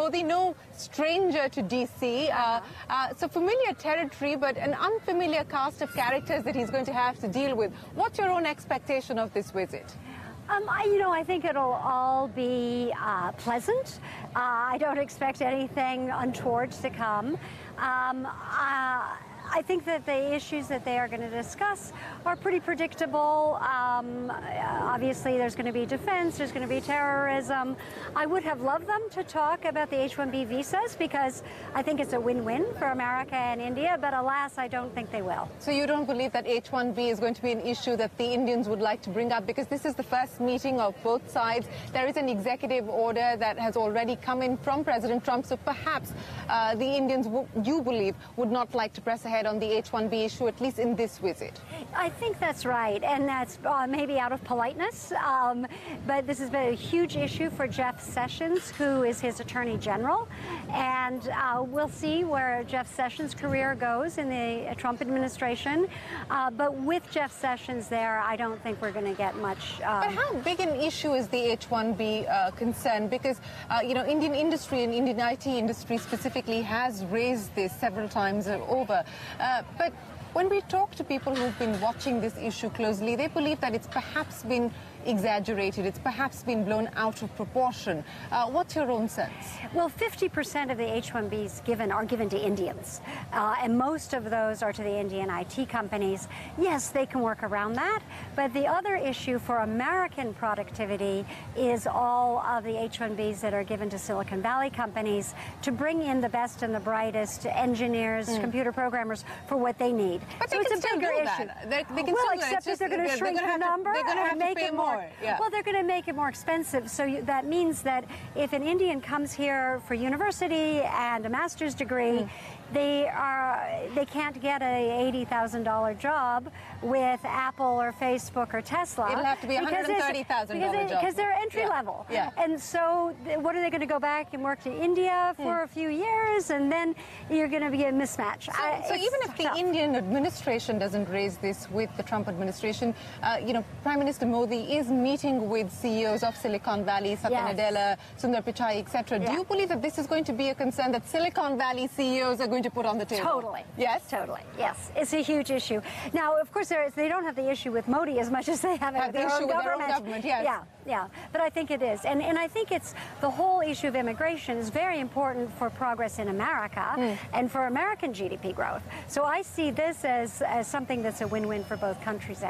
Modi, no stranger to DC, so familiar territory, but an unfamiliar cast of characters that he's going to have to deal with. What's your own expectation of this visit? I think it'll all be pleasant. I don't expect anything untoward to come. I think that the issues that they are going to discuss are pretty predictable. Obviously, there's going to be defense, there's going to be terrorism. I would have loved them to talk about the H1B visas because I think it's a win-win for America and India, but alas, I don't think they will. So you don't believe that H1B is going to be an issue that the Indians would like to bring up? Because this is the first meeting of both sides. There is an executive order that has already come in from President Trump, so perhaps the Indians, you believe, would not like to press ahead on the H1B issue, at least in this visit. I think that's right, and that's maybe out of politeness, but this has been a huge issue for Jeff Sessions, who is his Attorney General, and we'll see where Jeff Sessions' career goes in the Trump administration, but with Jeff Sessions there, I don't think we're going to get much. But how big an issue is the H1B concern? Because, Indian industry and Indian IT industry specifically has raised this several times over. But when we talk to people who've been watching this issue closely, they believe that it's perhaps been exaggerated, it's perhaps been blown out of proportion. What's your own sense? Well, 50% of the H1Bs are given to Indians, and most of those are to the Indian IT companies. Yes, they can work around that, but the other issue for American productivity is all of the H1Bs that are given to Silicon Valley companies to bring in the best and the brightest engineers, computer programmers for what they need. But so they it's can a still bigger do issue. They can well, still except that they're going to shrink the number and make it more. Yeah. Well, they're going to make it more expensive. So that means that if an Indian comes here for university and a master's degree, they can't get a $80,000 job with Apple or Facebook or Tesla. It'll have to be $130,000 job. Because they're entry level. Yeah. And so what are they going to go back and work to India for a few years, and then you're going to be a mismatch. So even if the Indian administration doesn't raise this with the Trump administration, Prime Minister Modi is meeting with CEOs of Silicon Valley, Satya Nadella, Sundar Pichai, etc. Do you believe that this is going to be a concern that Silicon Valley CEOs are going to put on the table? Totally. Yes? Totally. Yes. It's a huge issue. Now, of course, they don't have the issue with Modi as much as they have it with their own government. Yes. Yeah. But I think it is. And I think it's the whole issue of immigration is very important for progress in America and for American GDP growth. So I see this as something that's a win-win for both countries,